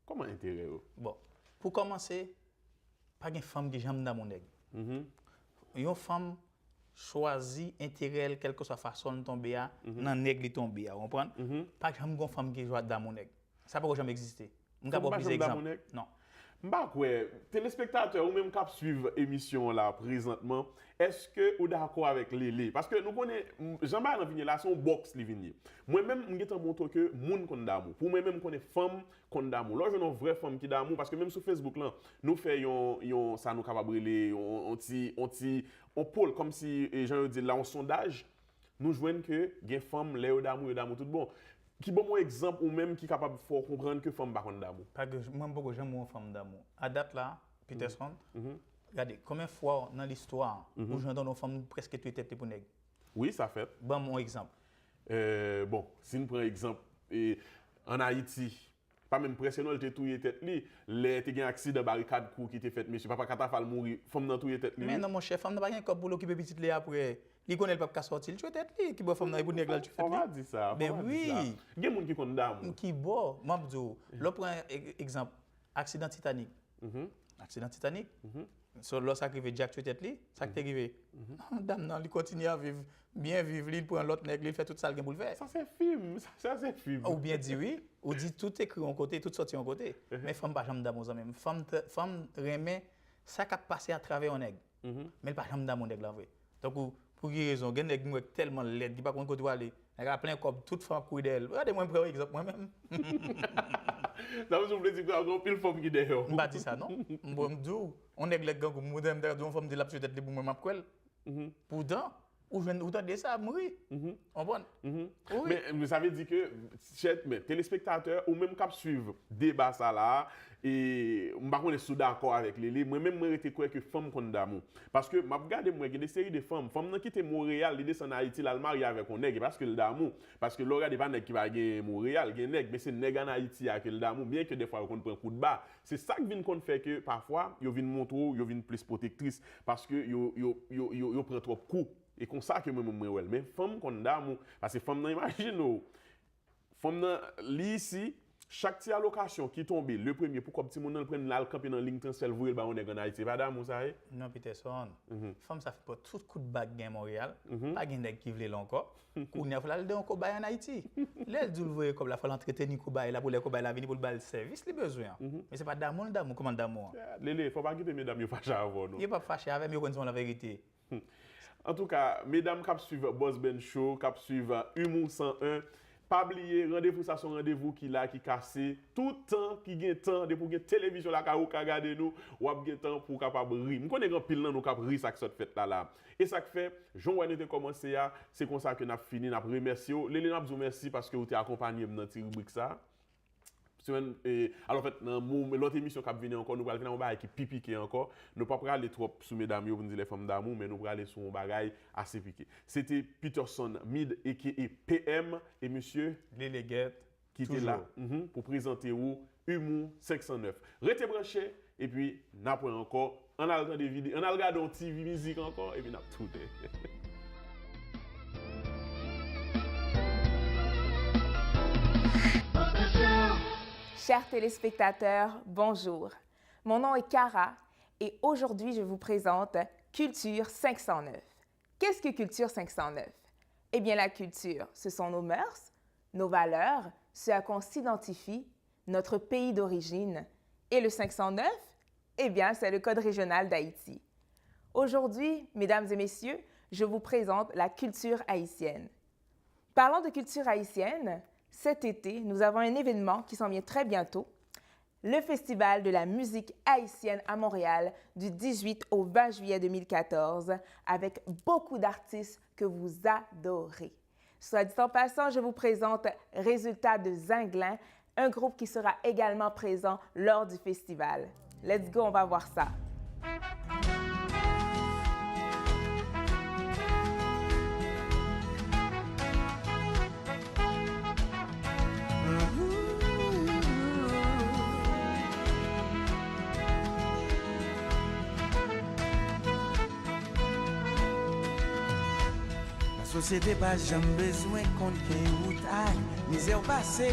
Comment intérêt? Bon, pour commencer, pas une femme qui j'aime dans mon nègre. Une femme choisit intérêt quelle que soit façon de tomber à dans nègre li tomber à comprendre pas j'aime une femme qui joue dans mon nègre ça pas jamais exister on pas plus exemple non m'pa ouais téléspectateurs ou même qui suivent émission là présentement est-ce que vous d'accord avec Lélé parce que nous connaît Jean-Marc dans là son box li vini moi même m'geta montre que moun kon d'amour pour moi même connaît femme kon d'amour là je une vraie femme qui d'amour parce que même sur Facebook là nous fait yon ça nous capable brûler on pôle comme si Jean dit là un sondage nous joignent que gen femme les d'amour tout bon qui bon exemple ou même qui capable de comprendre que femme pas kon d'amour pas que moi beaucoup j'aime une femme d'amour à date là Peterson regardez combien de fois dans l'histoire où j'entends une femme presque tout tête pour nèg oui ça fait bon mon exemple bon si nous prenons exemple en Haïti pas même presque non elle touyer tête li les te gen accident barricade coup qui était fait monsieur papa Katafal mourir femme dans touyer tête li mais non mon chef femme n'a pas gen corps pour l'occuper petite li après li connaît le pas sortir tu tête li qui bo femme dans pour nèg là tu fait on va dire ça mais oui gen moun qui kon d'amour qui bo m'abdou le prend exemple accident Titanic accident Titanic so lorsque arrivé Jack tu tête li ça qui arrivé dame non il continue à vivre bien vivre il prend l'autre nèg il fait tout ça le pour le faire ça c'est film ça c'est film ou bien dit oui ou dit tout écrit en côté tout sorti en côté mais femme pas jamais d'amour même femme remet ça qui passé à travers un nèg mais pas jamais d'amour nèg là vrai donc pour quelle raison gen nèg tellement laid qui pas contre côté aller elle a plein comme toute femme courir d'elle regardez-moi un exemple moi même ça vous voulez dire que pile femme qui derrière on pas dit ça non moi m'dou on nèg les gang moderne derrière femme de la peut-être pour moi m'appelle pourtant ou je ou de ça mourir on bon mais ça veut dire que mais téléspectateurs ou même cap suivre débat ça là et m'pa connait sous d'accord avec les moi même moi était croire que femme kon d'amour parce que m'a regarder moi il y a des séries de femmes nan quitter Montréal li descend en Haïti là le marié avec un nèg parce que le d'amour parce que l'ora pas nèg qui va gagner Montréal gen nèg mais c'est nèg en Haïti avec le d'amour bien que des fois on prend coup de bas c'est ça qui vient qu'on fait que parfois yo vinn montrer yo vinn plus protectrice parce que yo prend trop coup et comme ça que moi mais femme kon d'amour parce que femme nan imagine femme nan li ici Chaque petite allocation qui tombe, le premier, pourquoi petit monde prenne là, le camper dans la ligne transfert, vous le baron en Haïti, pas d'amour ça? Non, Peterson. Femme, ça fait pas tout coup de bague à Montréal. Pas de nèg qui veut encore. Qu'on y a fait le encore en Haïti. Là, du le voyez comme la faut l'entretenir cobaye là pour les cobayes là venir pour le service les besoins. Mais c'est pas d'amour, comment d'amour. Lélé, faut pas quitter mesdames, yo fâché avant nous. Il pas fâché avec mais connaissons la vérité. En tout cas, mesdames qui suivent Boss Ben Show, qui suivent Humour 101, pas oublier, rendez-vous, ça son rendez-vous qui là, qui cassé, tout temps, qui gagne temps, de pour gagner télévision là, qui regarder nous, ou a gagner temps pour capable rire. Nous connaissons grand pile là, nous capable rire ça qui fait là. Et ça fait, Jean-Wayne était commencé là, c'est comme ça que nous avons fini, nous avons remercié. Lélie, nous avons merci parce que vous avez accompagné dans cette rubrique ça. Alors en fait, dans l'autre émission qui vient encore, nous allons faire un bagage qui piqué encore. Nous ne pouvons pas aller trop sur mesdames, vous dire les femmes d'amour, mais nous allons aller sur un bagage assez piqué. C'était Peterson Mid, a.k.a. PM, et monsieur Léléguette, qui était là pour présenter vous Humour 509. Restez branchés, et puis, nous apprenons encore, on a regardé des vidéos, on a regardé un TV musique encore, et puis nous avons tout fait. Chers téléspectateurs, bonjour. Mon nom est Cara et aujourd'hui, je vous présente Culture 509. Qu'est-ce que Culture 509? Eh bien, la culture, ce sont nos mœurs, nos valeurs, ce à quoi on s'identifie, notre pays d'origine. Et le 509? Eh bien, c'est le code régional d'Haïti. Aujourd'hui, mesdames et messieurs, je vous présente la culture haïtienne. Parlant de culture haïtienne, cet été, nous avons un événement qui s'en vient très bientôt, le Festival de la musique haïtienne à Montréal du 18 au 20 juillet 2014 avec beaucoup d'artistes que vous adorez. Soit dit en passant, je vous présente Résultat de Zinglin, un groupe qui sera également présent lors du festival. Let's go, on va voir ça. Société pas jamais besoin qu'on ait route à misère passée.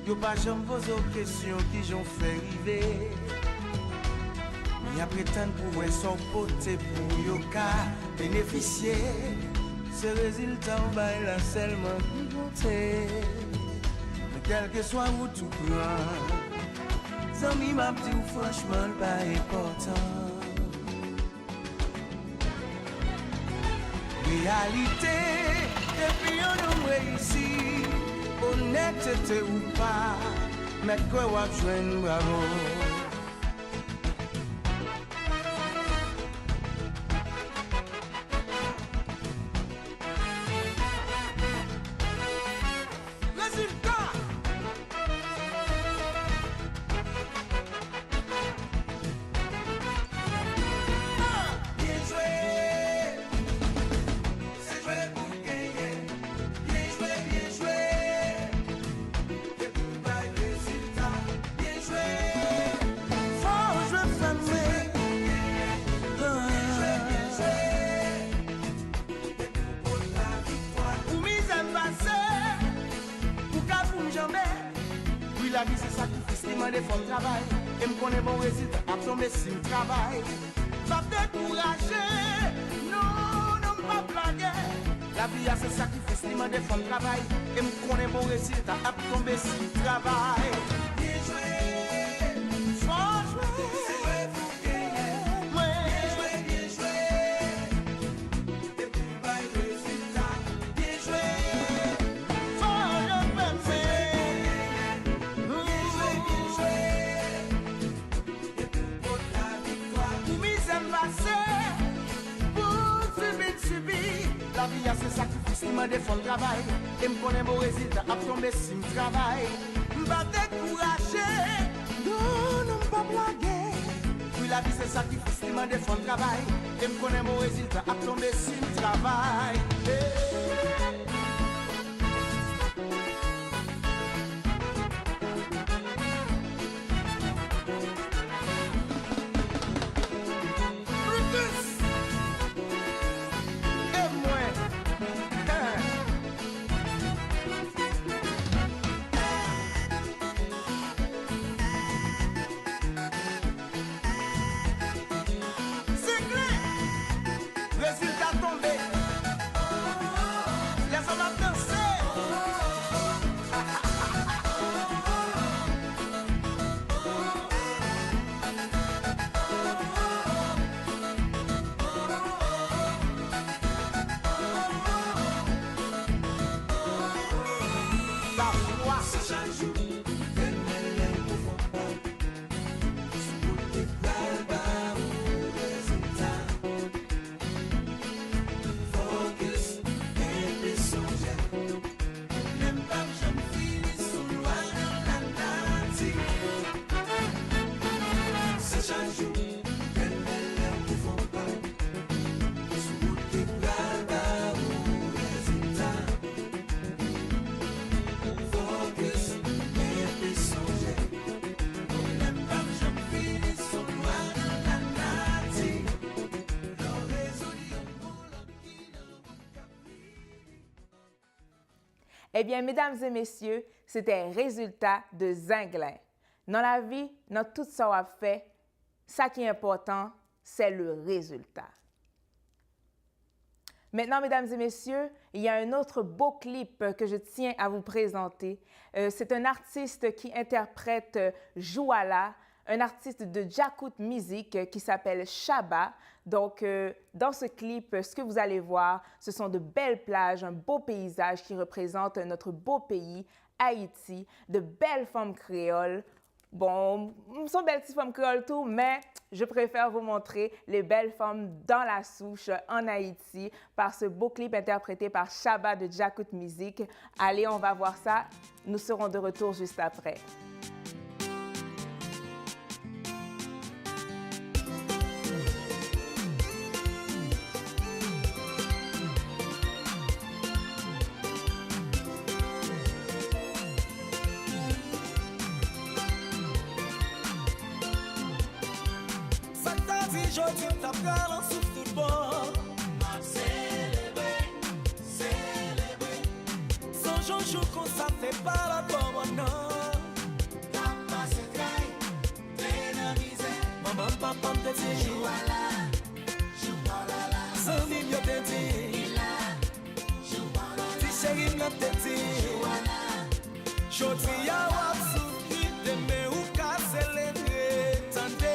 Yo pas jamais posé aux questions qui j'ont fait river. Y a prétendre pour un son poté pour yo ka bénéficier. Ce résultat on va là seulement qui compter. Mais quel que soit où tout prend, zami m'a dit franchement pas important. Réalité, depuis on nous réussit, honnêteté ou pas, mais quoi ou joindre bravo. La vie c'est sacrifice, il m'a des fonds de travail. Et me connaît bon résultat, à tomber si je travaille. Pas décourager, non, non, pas blaguer. La vie c'est sacrifice, il m'a des fonds de travail. Et me connaît bon résultat, à tomber si je travaille. Bien joué, faut jouer. C'est vrai, faut gagner. Bien joué, bien joué. Et puis, bah, le résultat, bien joué. La vie a ses sacrifices, il m'a des fonds de travail. Et me connaît mon résultat, à tomber si je travaille. M'pas décourager, non, non, pas blaguer. Puis la vie c'est sacrifice, il m'a des fonds de travail. Et me connaît mon résultat, à tomber si je travaille. Eh bien, mesdames et messieurs, c'était un résultat de Zinglin. Dans la vie, dans tout ça qu'on a fait, ça qui est important, c'est le résultat. Maintenant, mesdames et messieurs, il y a un autre beau clip que je tiens à vous présenter. C'est un artiste qui interprète Jouala, un artiste de Jakut Music qui s'appelle Shaba. Donc, dans ce clip, ce que vous allez voir, ce sont de belles plages, un beau paysage qui représente notre beau pays, Haïti, de belles femmes créoles. Bon, sont belles petites femmes créoles tout, mais je préfère vous montrer les belles femmes dans la souche en Haïti par ce beau clip interprété par Shaba de Jakut Music. Allez, on va voir ça. Nous serons de retour juste après. Jodi tap pral an souf tout bon. M'a célébrer, célébrer. Son jonjou kon sa fait pas la bonne non. La passe traîne, t'es dans misère. Maman papa te dit Jouala, Jouala. Sans mille yo te dit Jouala. Ti chéri n'a te dit Jouala. Jodi a wap souffri de me ou ka célébrer. Tande.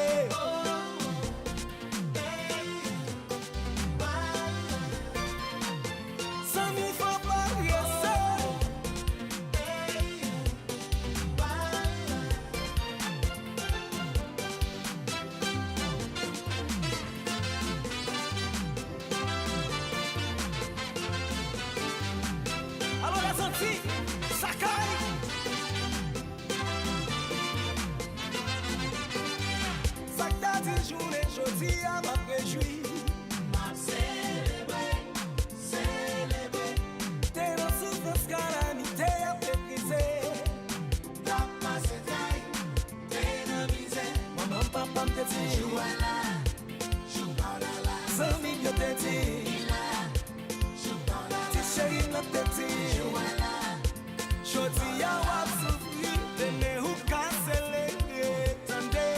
Jodi a m'a réjoui. M'a célébrer, célébrer. T'es dans souffrance calamité à méprisé. La passe traîne, t'es dans misère. Maman papa te dit Jouala, Jouala. Sans mille yo te dit Jouala. Ti chéri n'a te dit Jouala. Jodi a wap souffri de me ou ka célébrer. Tande.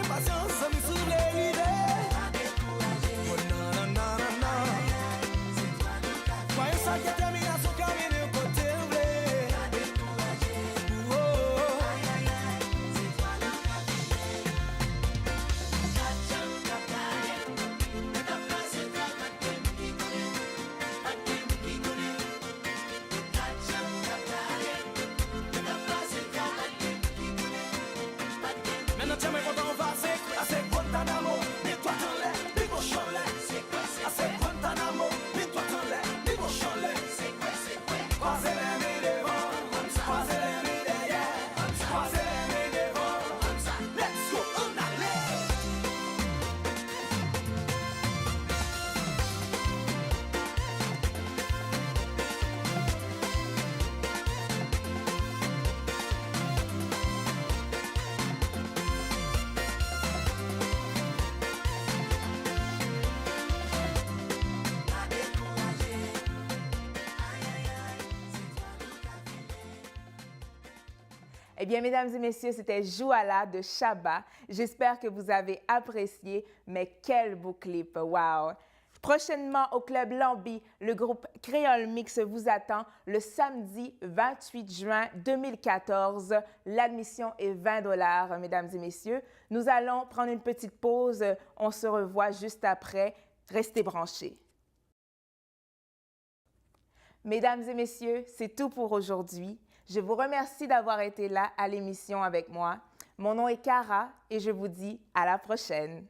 Patience. Eh bien, mesdames et messieurs, c'était Jouala de Chaba. J'espère que vous avez apprécié, mais quel beau clip, wow! Prochainement au Club Lambi, le groupe Créole Mix vous attend le samedi 28 juin 2014. L'admission est 20 $, mesdames et messieurs. Nous allons prendre une petite pause. On se revoit juste après. Restez branchés. Mesdames et messieurs, c'est tout pour aujourd'hui. Je vous remercie d'avoir été là à l'émission avec moi. Mon nom est Cara et je vous dis à la prochaine.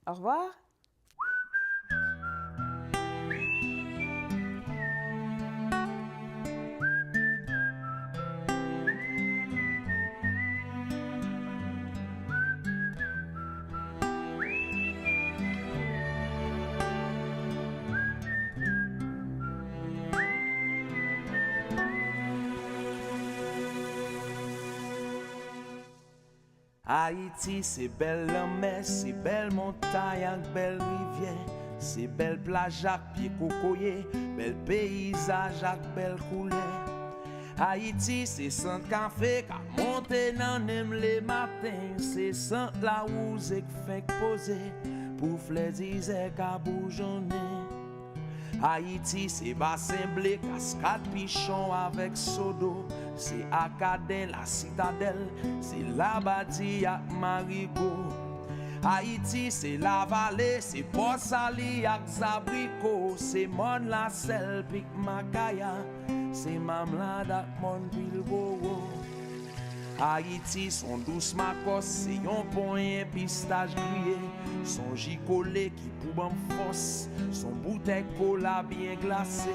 Au revoir. Haïti, c'est belle la mer, c'est belle montagne avec belle rivière, c'est belle plage avec pied cocoyer, belle paysage avec belle couleur. Haïti, c'est sans café qui monte dans les matins, c'est sans la rose qui fait poser pour fléziser qui bougeonner. Haïti, c'est bassin blé, cascade pichon avec sodo. C'est Acadien, la citadelle, c'est la bâtie à Marigot. Haïti, c'est la vallée, c'est Port-Sali à Zabrico. C'est Mon la Selle, Pic Macaya, c'est Mamlade à Mon Bilboro. Haïti, son douce macos, c'est yon point pistache grillé. Son gicolé qui pousse en force, son bouteille cola bien glacé.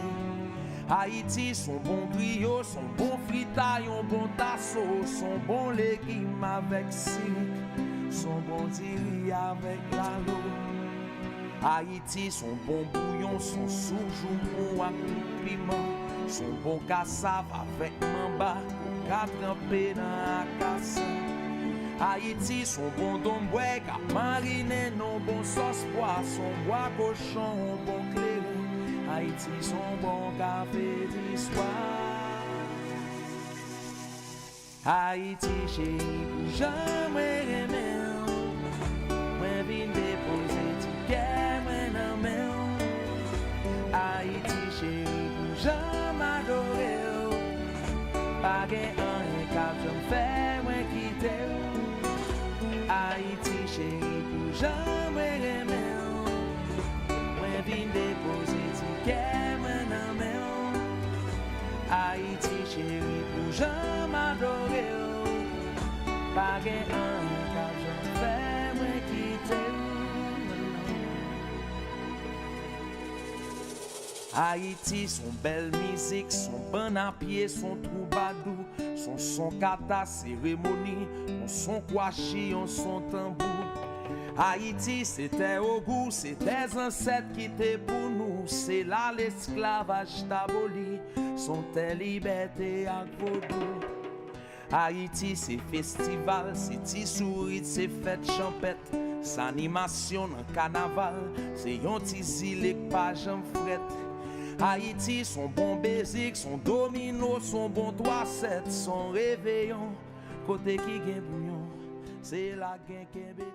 Haïti, son bon griot, son bon fritaille, un bon tasso, son bon légume avec sirik, son bon diri avec l'alo. Haïti, son bon bouillon, son soujou avec tout piment, son bon cassave avec mamba, qu'a trempé dans la casse. Haïti, son bon domboué, qu'a mariné non bon sauce poisson, bois cochon, bon clairin. Haïti, son bon café d'histoire. Haïti, chérie, pour jamais aimer. Moi, vine déposer ticket, moi, nan men. Haïti, chérie, pour jamais adorer. Pas gen un cap, j'en fais, moi, quitter. Haïti, chérie, pour jamais aimer. Moi, vine déposer Haïti, chérie, pour jamais adorer. Pas gen un cap, j'en fais, moi, quitter. Haïti, son belle musique, son bon à pied, son troubadour, son kata cérémonie, son kwashi, son tambour. Haïti, c'était au goût, c'est des ancêtres qui étaient pour nous. C'est là l'esclavage d'aboli, sont tes libertés à vaudou. Haïti, c'est festival, c'est tisourit, c'est fête champette. C'est animation dans carnaval, c'est yon tizile pas j'en fret. Haïti, son bon basic, son domino, son bon 3-7, son réveillon. Côté qui gagne bouillon, c'est la gain qui est bête.